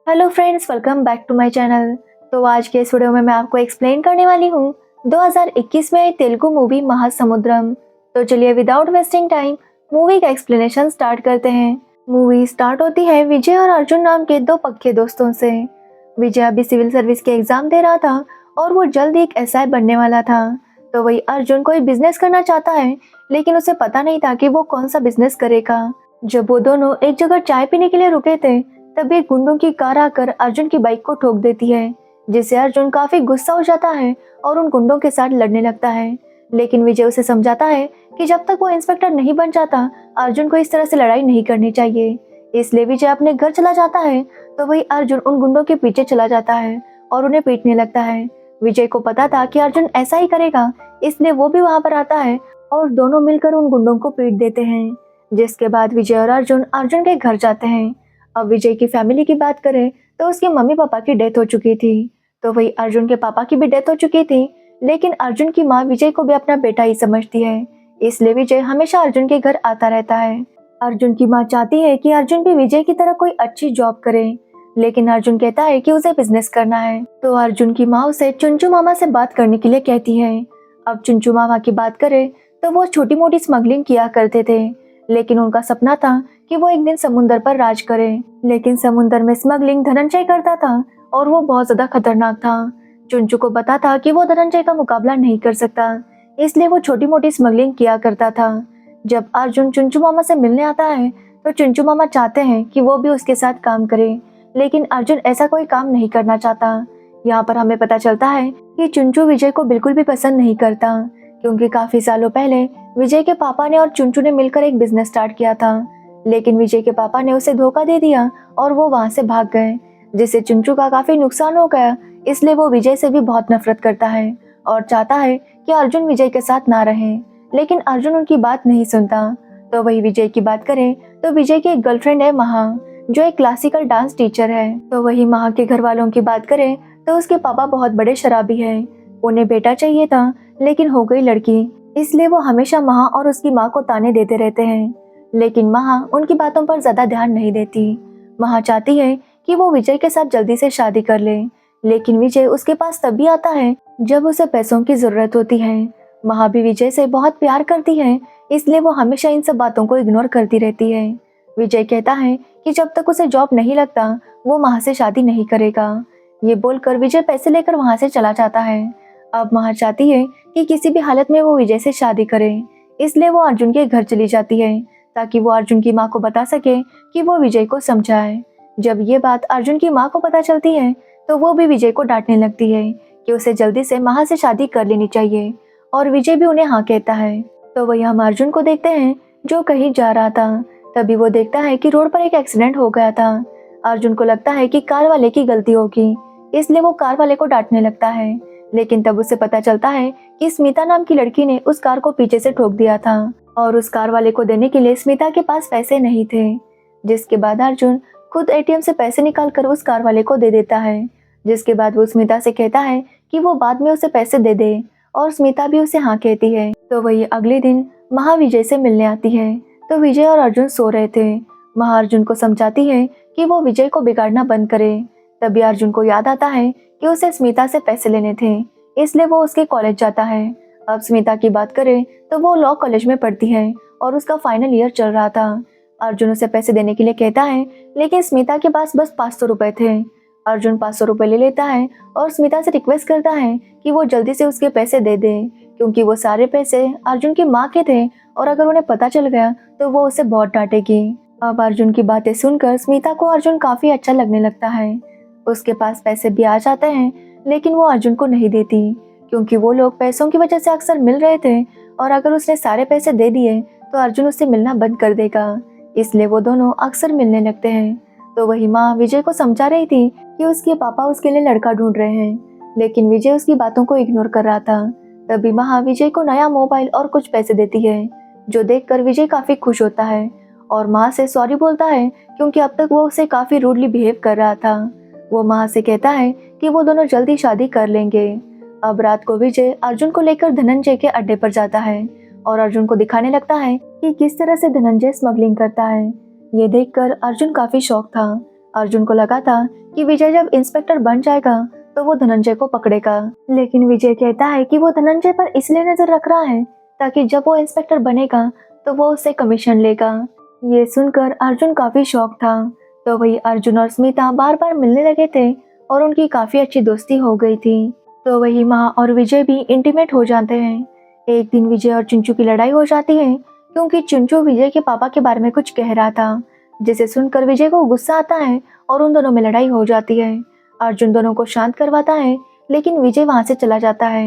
Hello friends, welcome back to my channel. तो आज के इस वीडियो में मैं आपको एक्सप्लेन करने वाली हूँ 2021 में आई तेलुगु मूवी महासमुद्रम। तो चलिए विदाउट वेस्टिंग टाइम मूवी का एक्सप्लेनेशन स्टार्ट करते हैं। मूवी स्टार्ट होती है विजय और अर्जुन नाम के दो पक्के दोस्तों से। विजय अभी सिविल सर्विस के एग्जाम दे रहा था और वो जल्द एक एसआई बनने वाला था। तो वही अर्जुन कोई बिजनेस करना चाहता है, लेकिन उसे पता नहीं था कि वो कौन सा बिजनेस करेगा। जब वो दोनों एक जगह चाय पीने के लिए रुके थे, तभी गुंडों की कार आकर अर्जुन की बाइक को ठोक देती है, जिससे अर्जुन काफी गुस्सा हो जाता है और उन गुंडों के साथ लड़ने लगता है। लेकिन विजय उसे समझाता है कि जब तक वो इंस्पेक्टर नहीं बन जाता, अर्जुन को इस तरह से लड़ाई नहीं करनी चाहिए। इसलिए विजय अपने घर चला जाता है। तो वही अर्जुन उन गुंडों के पीछे चला जाता है और उन्हें पीटने लगता है। विजय को पता था कि अर्जुन ऐसा ही करेगा, इसलिए वो भी वहां पर आता है और दोनों मिलकर उन गुंडों को पीट देते हैं। जिसके बाद विजय और अर्जुन अर्जुन के घर जाते हैं। अब विजय की फैमिली की बात करें तो उसके मम्मी पापा की डेथ हो चुकी थी। तो वही अर्जुन के पापा की भी डेथ हो चुकी थी, लेकिन अर्जुन की माँ विजय को भी अपना बेटा ही समझती है। इसलिए विजय हमेशा अर्जुन के घर आता रहता है। अर्जुन की माँ चाहती है कि अर्जुन भी विजय की तरह कोई अच्छी जॉब करे, लेकिन अर्जुन कहता है कि उसे बिजनेस करना है। तो अर्जुन की माँ उसे चुनचू मामा से बात करने के लिए कहती है। अब चुनचू मामा की बात करें तो वो छोटी मोटी स्मगलिंग किया करते थे, लेकिन उनका सपना था कि वो एक दिन समुंदर पर राज करे। लेकिन समुंदर में स्मगलिंग धनंजय करता था और वो बहुत ज्यादा खतरनाक था। चुनचू को पता था कि वो धनंजय का मुकाबला नहीं कर सकता, इसलिए वो छोटी मोटी स्मगलिंग किया करता था। जब अर्जुन चुनचू मामा से मिलने आता है तो चुनचू मामा चाहते हैं कि वो भी उसके साथ काम करे, लेकिन अर्जुन ऐसा कोई काम नहीं करना चाहता। यहाँ पर हमें पता चलता है कि चुनचू विजय को बिल्कुल भी पसंद नहीं करता, क्योंकि काफी सालों पहले विजय के पापा ने और चुनचू ने मिलकर एक बिजनेस स्टार्ट किया था, लेकिन विजय के पापा ने उसे धोखा दे दिया और वो वहां से भाग गए, जिससे चुनचू का काफी नुकसान हो गया। इसलिए वो विजय से भी बहुत नफरत करता है और चाहता है कि अर्जुन विजय के साथ ना रहे, लेकिन अर्जुन उनकी बात नहीं सुनता। तो वही विजय की बात करें तो विजय की एक गर्लफ्रेंड है महा, जो एक क्लासिकल डांस टीचर है। तो वही महा के घर वालों की बात करें तो उसके पापा बहुत बड़े शराबी है। उन्हें बेटा चाहिए था, लेकिन हो गई लड़की, इसलिए वो हमेशा महा और उसकी माँ को ताने देते रहते हैं। लेकिन महा उनकी बातों पर ज्यादा ध्यान नहीं देती। महा चाहती है कि वो विजय के साथ जल्दी से शादी कर ले, लेकिन विजय उसके पास तभी आता है जब उसे पैसों की जरूरत होती है। महा भी विजय से बहुत प्यार करती है, इसलिए वो हमेशा इन सब बातों को इग्नोर करती रहती है। विजय कहता है कि जब तक उसे जॉब नहीं लगता वो महा से शादी नहीं करेगा। ये बोलकर विजय पैसे लेकर वहां से चला जाता है। अब महा चाहती है कि किसी भी हालत में वो विजय से शादी करे, इसलिए वो अर्जुन के घर चली जाती है ताकि वो अर्जुन की माँ को बता सके कि वो विजय को समझाए। जब ये बात अर्जुन की माँ को पता चलती है तो वो भी विजय को डांटने लगती है कि उसे जल्दी से महा से शादी कर लेनी चाहिए, और विजय भी उन्हें हाँ कहता है। तो वही हम अर्जुन को देखते हैं जो कहीं जा रहा था। तभी वो देखता है कि रोड पर एक एक्सीडेंट हो गया था। अर्जुन को लगता है कि कार वाले की गलती होगी, इसलिए वो कार वाले को डांटने लगता है। लेकिन तब उसे पता चलता है कि स्मिता नाम की लड़की ने उस कार को पीछे से ठोक दिया था और उस कार वाले को देने के लिए स्मिता के पास पैसे नहीं थे। जिसके बाद अर्जुन खुद एटीएम से पैसे निकालकर उस कार वाले को दे देता है। जिसके बाद वो स्मिता से कहता है कि वो बाद में उसे पैसे दे दे, और स्मिता भी उसे हाँ कहती है। तो वही अगले दिन महा विजय से मिलने आती है। तो विजय और अर्जुन सो रहे थे। महा अर्जुन को समझाती है कि वो विजय को बिगाड़ना बंद करे। तभी अर्जुन को याद आता है कि उसे स्मिता से पैसे लेने थे, इसलिए वो उसके कॉलेज जाता है। अब स्मिता की बात करें तो वो लॉ कॉलेज में पढ़ती है और उसका फाइनल ईयर चल रहा था। अर्जुन उसे पैसे देने के लिए कहता है, लेकिन स्मिता के पास बस 500 रुपए थे। अर्जुन 500 रुपए ले लेता है और स्मिता से रिक्वेस्ट करता है कि वो जल्दी से उसके पैसे दे दे, क्योंकि वो सारे पैसे अर्जुन की माँ के थे और अगर उन्हें पता चल गया तो वो उसे बहुत डांटेगी। अब अर्जुन की बातें सुनकर स्मिता को अर्जुन काफी अच्छा लगने लगता है। उसके पास पैसे भी आ जाते हैं, लेकिन वो अर्जुन को नहीं देती, क्योंकि वो लोग पैसों की वजह से अक्सर मिल रहे थे और अगर उसने सारे पैसे दे दिए तो अर्जुन उससे मिलना बंद कर देगा। इसलिए वो दोनों अक्सर मिलने लगते हैं। तो वही माँ विजय को समझा रही थी कि उसके पापा उसके लिए लड़का ढूंढ रहे हैं, लेकिन विजय उसकी बातों को इग्नोर कर रहा था। तभी माँ विजय को नया मोबाइल और कुछ पैसे देती है, जो देखकर विजय काफी खुश होता है और माँ से सॉरी बोलता है, क्योंकि अब तक वो उसे काफी रूडली बिहेव कर रहा था। वो माँ से कहता है कि वो दोनों जल्दी शादी कर लेंगे। अब रात को विजय अर्जुन को लेकर धनंजय के अड्डे पर जाता है और अर्जुन को दिखाने लगता है कि किस तरह से धनंजय स्मगलिंग करता है। ये देखकर अर्जुन काफी शौक था। अर्जुन को लगा था कि विजय जब इंस्पेक्टर बन जाएगा तो वो धनंजय को पकड़ेगा, लेकिन विजय कहता है कि वो धनंजय पर इसलिए नजर रख रहा है ताकि जब वो इंस्पेक्टर बनेगा तो वो उससे कमीशन लेगा। ये सुनकर अर्जुन काफी शॉक था। तो वही अर्जुन और स्मिता बार बार मिलने लगे थे और उनकी काफी अच्छी दोस्ती हो गई थी। तो वही माँ और विजय भी इंटीमेट हो जाते हैं। एक दिन विजय और चुंचू की लड़ाई हो जाती है क्योंकि चुंचू विजय के पापा के बारे में कुछ कह रहा था, जिसे सुनकर विजय को गुस्सा आता है और उन दोनों में लड़ाई हो जाती है। अर्जुन दोनों को शांत करवाता है लेकिन विजय वहां से चला जाता है।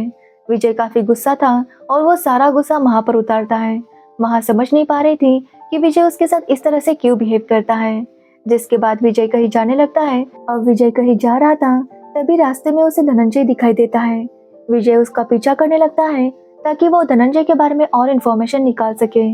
विजय काफी गुस्सा था और वो सारा गुस्सा महा पर उतारता है। महा समझ नहीं पा रही थी कि विजय उसके साथ इस तरह से क्यों बिहेव करता है। जिसके बाद विजय कहीं जाने लगता है। अब विजय कहीं जा रहा था तभी रास्ते में उसे धनंजय दिखाई देता है। विजय उसका पीछा करने लगता है ताकि वो धनंजय के बारे में और इन्फॉर्मेशन निकाल सके,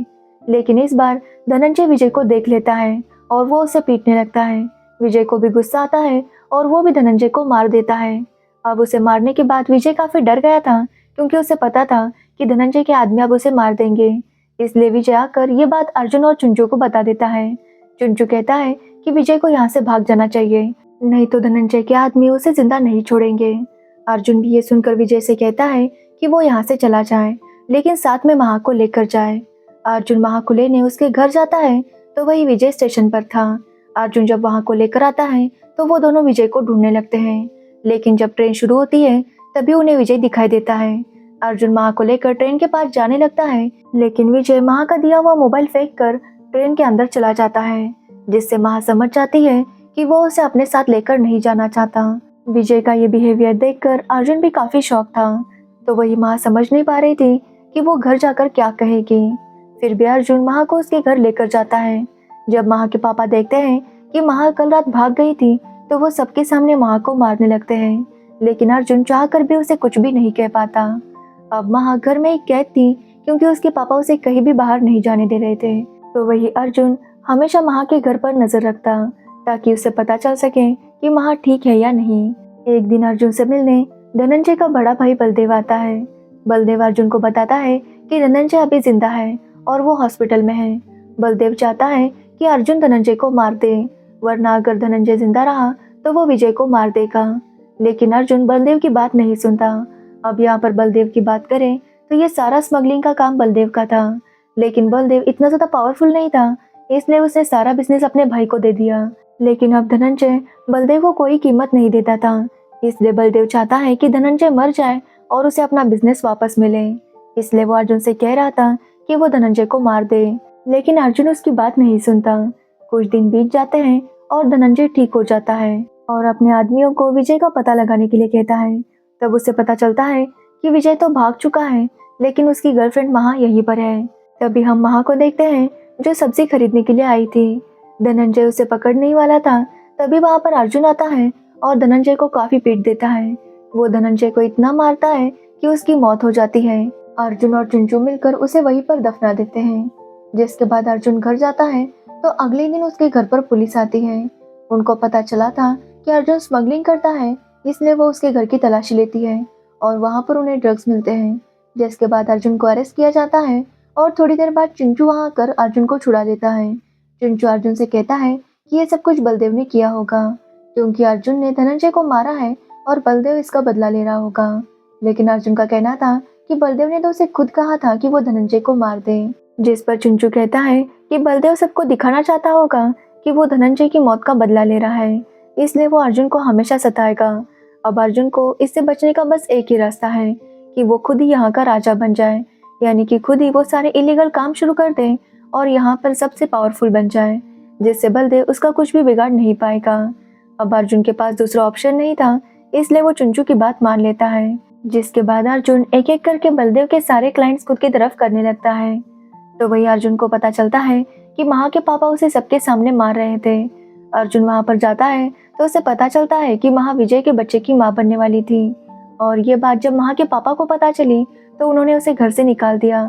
लेकिन इस बार धनंजय विजय को देख लेता है और वो उसे पीटने लगता है। विजय को भी गुस्सा आता है और वो भी धनंजय को मार देता है। अब उसे मारने के बाद विजय काफी डर गया था क्योंकि उसे पता था कि धनंजय के आदमी अब उसे मार देंगे। इसलिए विजय आकर ये बात अर्जुन और चुंचू को बता देता है। चुंचू कहता है कि विजय को यहाँ से भाग जाना चाहिए, नहीं तो धनंजय के आदमी उसे जिंदा नहीं छोड़ेंगे। अर्जुन भी ये सुनकर विजय से कहता है कि वो यहाँ से चला जाए लेकिन साथ में महा को लेकर जाए। अर्जुन महा को लेने उसके घर जाता है तो वही विजय स्टेशन पर था। अर्जुन जब वहां को लेकर आता है तो वो दोनों विजय को ढूंढने लगते हैं, लेकिन जब ट्रेन शुरू होती है तभी उन्हें विजय दिखाई देता है। अर्जुन महा को लेकर ट्रेन के पास जाने लगता है लेकिन विजय महा का दिया हुआ मोबाइल फेंक कर ट्रेन के अंदर चला जाता है, जिससे महा समझ जाती है कि वो उसे अपने साथ लेकर नहीं जाना चाहता। विजय का ये बिहेवियर देखकर अर्जुन भी काफी शॉक था। तो वही महा समझ नहीं पा रही थी कि वो घर जाकर क्या कहेगी। फिर भी अर्जुन महा को उसके घर लेकर जाता है। जब महा के पापा देखते हैं कि महा कल रात भाग गई थी तो वो सबके सामने महा को मारने लगते हैं, लेकिन अर्जुन चाहकर भी उसे कुछ भी नहीं कह पाता। अब महा घर में एक कैद थी क्योंकि उसके पापा उसे कहीं भी बाहर नहीं जाने दे रहे थे। तो वही अर्जुन हमेशा महा के घर पर नजर रखता ताकि उसे पता चल सके कि महा ठीक है या नहीं। एक दिन अर्जुन से मिलने धनंजय का बड़ा भाई बलदेव आता है। बलदेव अर्जुन को बताता है कि धनंजय अभी जिंदा है और वो हॉस्पिटल में है। बलदेव चाहता है कि अर्जुन धनंजय को मार दे, वरना अगर धनंजय जिंदा रहा तो वो विजय को मार देगा, लेकिन अर्जुन बलदेव की बात नहीं सुनता। अब यहाँ पर बलदेव की बात करें तो ये सारा स्मगलिंग का काम बलदेव का था, लेकिन बलदेव इतना ज्यादा पावरफुल नहीं था, इसलिए उसने सारा बिजनेस अपने भाई को दे दिया। लेकिन अब धनंजय बलदेव को कोई कीमत नहीं देता था, इसलिए बलदेव चाहता है कि धनंजय मर जाए और उसे अपना बिजनेस वापस मिले। इसलिए वो अर्जुन से कह रहा था कि वो धनंजय को मार दे, लेकिन अर्जुन उसकी बात नहीं सुनता। कुछ दिन बीत जाते हैं और धनंजय ठीक हो जाता है और अपने आदमियों को विजय का पता लगाने के लिए कहता है। तब उसे पता चलता है कि विजय तो भाग चुका है, लेकिन उसकी गर्लफ्रेंड महा यहीं पर है। तभी हम महा को देखते हैं जो सब्जी खरीदने के लिए आई थी। धनंजय उसे पकड़ने ही वाला था, तभी वहां पर अर्जुन आता है और धनंजय को काफी पीट देता है। वो धनंजय को इतना मारता है कि उसकी मौत हो जाती है। अर्जुन और चुंचू मिलकर उसे वहीं पर दफना देते हैं। जिसके बाद अर्जुन घर जाता है तो अगले दिन उसके घर पर पुलिस आती है। उनको पता चला था कि अर्जुन स्मगलिंग करता है, इसलिए वो उसके घर की तलाशी लेती है और वहां पर उन्हें ड्रग्स मिलते हैं। जिसके बाद अर्जुन को अरेस्ट किया जाता है और थोड़ी देर बाद चिंचू वहां आकर अर्जुन को छुड़ा लेता है। चिंचू अर्जुन से कहता है कि ये सब कुछ बलदेव ने किया होगा, क्योंकि अर्जुन ने धनंजय को मारा है और बलदेव इसका बदला ले रहा होगा। लेकिन अर्जुन का कहना था कि बलदेव ने तो उसे खुद कहा था कि वो धनंजय को मार दे, जिस पर चिंचू कहता है कि बलदेव सबको दिखाना चाहता होगा कि वो धनंजय की मौत का बदला ले रहा है, इसलिए वो अर्जुन को हमेशा सताएगा। अब अर्जुन को इससे बचने का बस एक ही रास्ता है कि वो खुद ही यहाँ का राजा बन जाए, यानी कि खुद ही वो सारे इलीगल काम शुरू कर दे और यहाँ पर सबसे पावरफुल बन जाए, जिससे बलदेव उसका कुछ भी बिगाड़ नहीं पाएगा। अब अर्जुन के पास दूसरा ऑप्शन नहीं था, इसलिए वो चिंचू की बात मान लेता है। जिसके बाद अर्जुन एक एक करके बलदेव के सारे क्लाइंट्स खुद की तरफ करने लगता है। तो वही अर्जुन को पता चलता है कि महा के पापा उसे सबके सामने मार रहे थे। अर्जुन वहां पर जाता है तो उसे पता चलता है कि महा विजय के बच्चे की मां बनने वाली थी, और ये बात जब महा के पापा को पता चली तो उन्होंने उसे घर से निकाल दिया।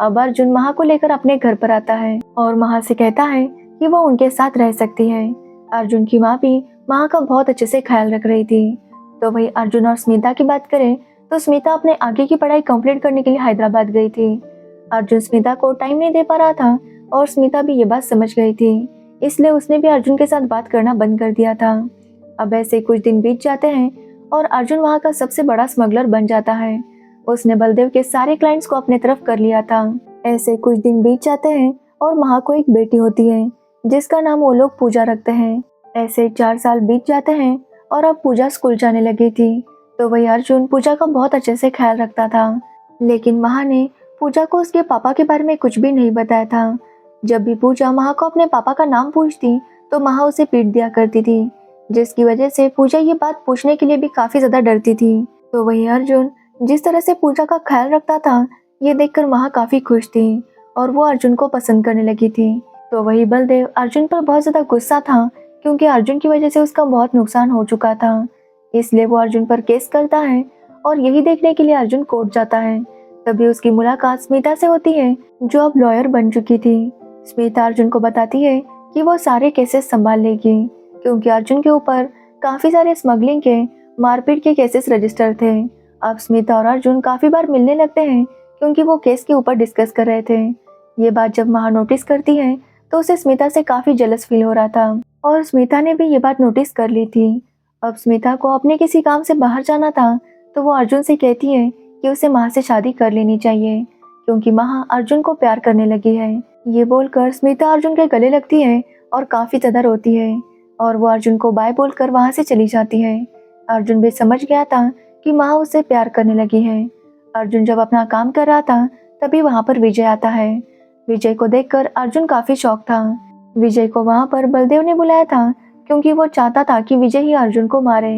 अब अर्जुन महा को लेकर अपने घर पर आता है और महा से कहता है कि वो उनके साथ रह सकती है। अर्जुन की माँ भी महा का बहुत अच्छे से ख्याल रख रही थी। तो वही अर्जुन और स्मिता की बात करें तो स्मिता अपने आगे की पढ़ाई कंप्लीट करने के लिए हैदराबाद गई थी। अर्जुन स्मिता को टाइम नहीं दे पा रहा था और स्मिता भी ये बात समझ गई थी, इसलिए उसने भी अर्जुन के साथ बात करना बंद कर दिया था। अब ऐसे कुछ दिन बीत जाते हैं और अर्जुन वहाँ का सबसे बड़ा स्मगलर बन जाता है। उसने बलदेव के सारे क्लाइंट्स को अपने तरफ कर लिया था। ऐसे कुछ दिन बीत जाते हैं और महा को एक बेटी होती है जिसका नाम वो लोग पूजा रखते हैं। ऐसे 4 साल बीत जाते हैं और अब पूजा स्कूल जाने लगी थी, तो वही अर्जुन पूजा का बहुत अच्छे से ख्याल रखता था। लेकिन महा ने पूजा को उसके पापा के बारे में कुछ भी नहीं बताया था। जब भी पूजा महा को अपने पापा का नाम पूछती तो महा उसे पीट दिया करती थी, जिसकी वजह से पूजा ये बात पूछने के लिए भी काफी ज्यादा डरती थी। तो वही अर्जुन जिस तरह से पूजा का ख्याल रखता था, ये देखकर महा काफी खुश थी और वो अर्जुन को पसंद करने लगी थी। तो वही बलदेव अर्जुन पर बहुत ज्यादा गुस्सा था, क्योंकि अर्जुन की वजह से उसका बहुत नुकसान हो चुका था। इसलिए वो अर्जुन पर केस करता है और यही देखने के लिए अर्जुन कोर्ट जाता है। तभी उसकी मुलाकात स्मिता से होती है, जो अब लॉयर बन चुकी थी। स्मिता अर्जुन को बताती है कि वो सारे केसेस संभाल लेगी, क्योंकि अर्जुन के ऊपर काफी सारे स्मगलिंग के, मारपीट के केसेस रजिस्टर थे। अब स्मिता और अर्जुन काफी बार मिलने लगते हैं, क्योंकि वो केस के ऊपर डिस्कस कर रहे थे। ये बात जब महा नोटिस करती है तो उसे स्मिता से काफी जेलस फील हो रहा था और स्मिता ने भी ये बात नोटिस कर ली थी। अब स्मिता को अपने किसी काम से बाहर जाना था, तो वो अर्जुन से कहती है कि उसे महा से शादी कर लेनी चाहिए, क्योंकि महा अर्जुन को प्यार करने लगी है। ये बोलकर स्मिता अर्जुन के गले लगती है और काफी ज्यादा रोती है और वो अर्जुन को बाय बोलकर वहां से चली जाती है। अर्जुन भी समझ गया था कि महा उससे प्यार करने लगी है। अर्जुन जब अपना काम कर रहा था तभी वहां पर विजय आता है। विजय को देखकर अर्जुन काफी शॉक था। विजय को वहां पर बलदेव ने बुलाया था, क्योंकि वो चाहता था कि विजय ही अर्जुन को मारे।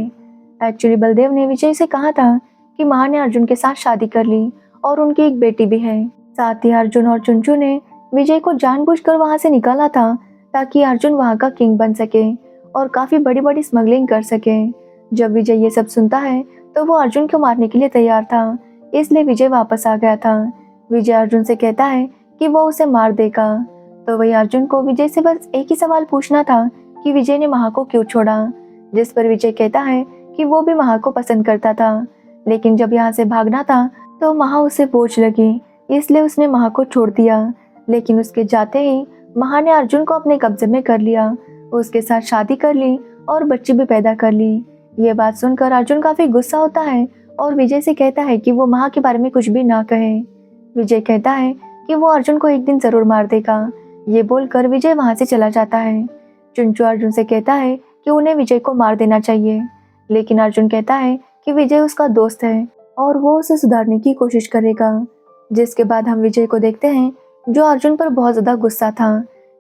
एक्चुअली बलदेव ने विजय से कहा था कि महा ने अर्जुन के साथ शादी कर ली और उनकी एक बेटी भी है। साथ ही अर्जुन और चुनचू ने विजय को जानबूझकर वहां से निकाला था, ताकि अर्जुन वहां का किंग बन सके और काफी बड़ी बड़ी स्मगलिंग कर सके। जब विजय ये सब सुनता है तो वो अर्जुन को मारने के लिए तैयार था, इसलिए विजय वापस आ गया था। विजय अर्जुन से कहता है कि वो उसे मार देगा। तो वही अर्जुन को विजय से बस एक ही सवाल पूछना था कि विजय ने महा को क्यों छोड़ा, जिस पर विजय कहता है कि वो भी महा को पसंद करता था, लेकिन जब यहाँ से भागना था तो महा उसे बोझ लगी, इसलिए उसने महा को छोड़ दिया। लेकिन उसके जाते ही महा ने अर्जुन को अपने कब्जे में कर लिया, उसके साथ शादी कर ली और बच्ची भी पैदा कर ली। ये बात सुनकर अर्जुन काफी गुस्सा होता है और विजय से कहता है कि वो महा के बारे में कुछ भी ना कहे। विजय कहता है कि वो अर्जुन को एक दिन जरूर मार देगा। ये बोलकर विजय वहां से चला जाता है। चुनचू अर्जुन से कहता है कि उन्हें विजय को मार देना चाहिए, लेकिन अर्जुन कहता है कि विजय उसका दोस्त है और वो उसे सुधारने की कोशिश करेगा। जिसके बाद हम विजय को देखते हैं, जो अर्जुन पर बहुत ज्यादा गुस्सा था।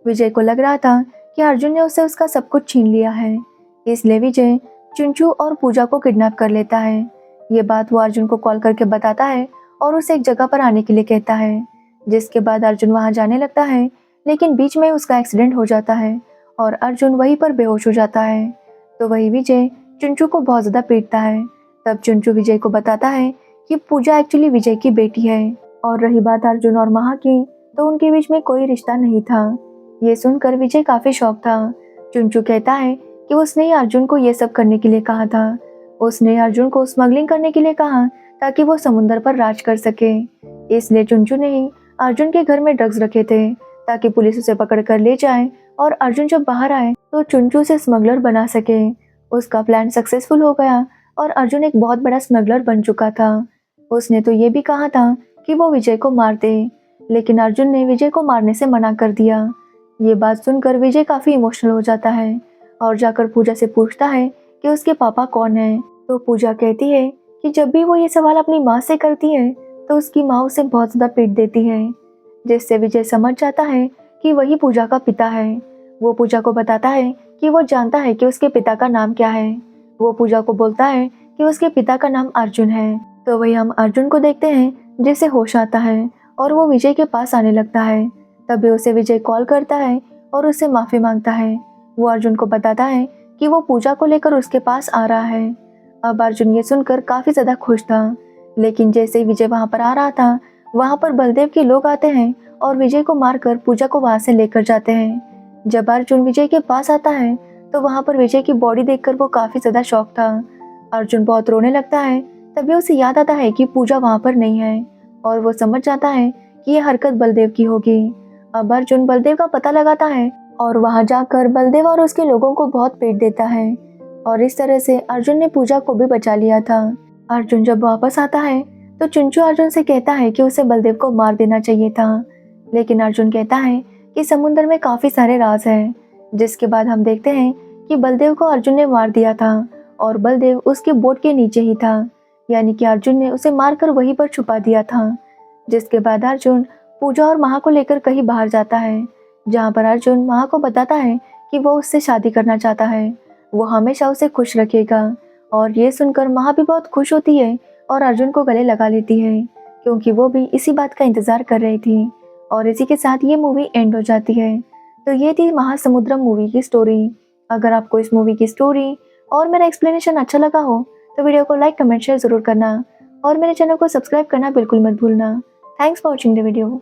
विजय को लग रहा था कि अर्जुन ने उसे उसका सब कुछ छीन लिया है, इसलिए विजय चुनचू और पूजा को किडनैप कर लेता है। ये बात वो अर्जुन को कॉल करके बताता है और उसे एक जगह पर आने के लिए कहता है। जिसके बाद अर्जुन वहां जाने लगता है, लेकिन बीच में उसका एक्सीडेंट हो जाता है और अर्जुन वहीं पर बेहोश हो जाता है। तो वही विजय चुनचू को बहुत ज्यादा पीटता है। तब चुनचू विजय को बताता है कि पूजा एक्चुअली विजय की बेटी है, और रही बात अर्जुन और महा की, तो उनके बीच में कोई रिश्ता नहीं था। ये सुनकर विजय काफी शॉक था। चुनचू कहता है कि उसने ही अर्जुन को ये सब करने के लिए कहा था। उसने अर्जुन को स्मगलिंग करने के लिए कहा ताकि वो समुद्र पर राज कर सके। इसलिए चुनचू ने ही अर्जुन के घर में ड्रग्स रखे थे, ताकि पुलिस उसे पकड़ कर ले जाए और अर्जुन जब बाहर आए तो चुनचू से स्मगलर बना सके। उसका प्लान सक्सेसफुल हो गया और अर्जुन एक बहुत बड़ा स्मगलर बन चुका था। उसने तो ये भी कहा था कि वो विजय को मार दे, लेकिन अर्जुन ने विजय को मारने से मना कर दिया। ये बात सुनकर विजय काफी इमोशनल हो जाता है और जाकर पूजा से पूछता है कि उसके पापा कौन हैं। तो पूजा कहती है कि जब भी वो ये सवाल अपनी माँ से करती है तो उसकी माँ उसे बहुत ज्यादा पीट देती है, जिससे विजय समझ जाता है कि वही पूजा का पिता है। वो पूजा को बताता है कि वो जानता है कि उसके पिता का नाम क्या है। वो पूजा को बोलता है कि उसके पिता का नाम अर्जुन है। तो वही हम अर्जुन को देखते हैं, जिसे होश आता है और वो विजय के पास आने लगता है। तभी उसे विजय कॉल करता है और उससे माफी मांगता है। वो अर्जुन को बताता है कि वो पूजा को लेकर उसके पास आ रहा है। अब अर्जुन ये सुनकर काफी ज्यादा खुश था, लेकिन जैसे ही विजय वहां पर आ रहा था, वहां पर बलदेव के लोग आते हैं और विजय को मारकर पूजा को वहां से लेकर जाते हैं। जब अर्जुन विजय के पास आता है तो वहां पर विजय की बॉडी देखकर वो काफी ज्यादा शॉक था। अर्जुन बहुत रोने लगता है। तभी उसे याद आता है कि पूजा वहां पर नहीं है और वो समझ जाता है कि ये हरकत बलदेव की होगी। अब अर्जुन बलदेव का पता लगाता है और वहाँ जाकर बलदेव और उसके लोगों को बहुत पीट देता है और इस तरह से अर्जुन ने पूजा को भी बचा लिया था। अर्जुन जब वापस आता है तो चुनचू अर्जुन से कहता है कि उसे बलदेव को मार देना चाहिए था, लेकिन अर्जुन कहता है कि समुद्र में काफ़ी सारे राज हैं। जिसके बाद हम देखते हैं कि बलदेव को अर्जुन ने मार दिया था और बलदेव उसकी बोट के नीचे ही था, यानी कि अर्जुन ने उसे मारकर वहीं पर छुपा दिया था। जिसके बाद अर्जुन पूजा और महा को लेकर कहीं बाहर जाता है, जहाँ पर अर्जुन महा को बताता है कि वो उससे शादी करना चाहता है, वो हमेशा उसे खुश रखेगा। और ये सुनकर महा भी बहुत खुश होती है और अर्जुन को गले लगा लेती है, क्योंकि वो भी इसी बात का इंतज़ार कर रही थी। और इसी के साथ ये मूवी एंड हो जाती है। तो ये थी महासमुद्रम मूवी की स्टोरी। अगर आपको इस मूवी की स्टोरी और मेरा एक्सप्लेनेशन अच्छा लगा हो तो वीडियो को लाइक कमेंट शेयर ज़रूर करना और मेरे चैनल को सब्सक्राइब करना बिल्कुल मत भूलना। Thanks for watching the video.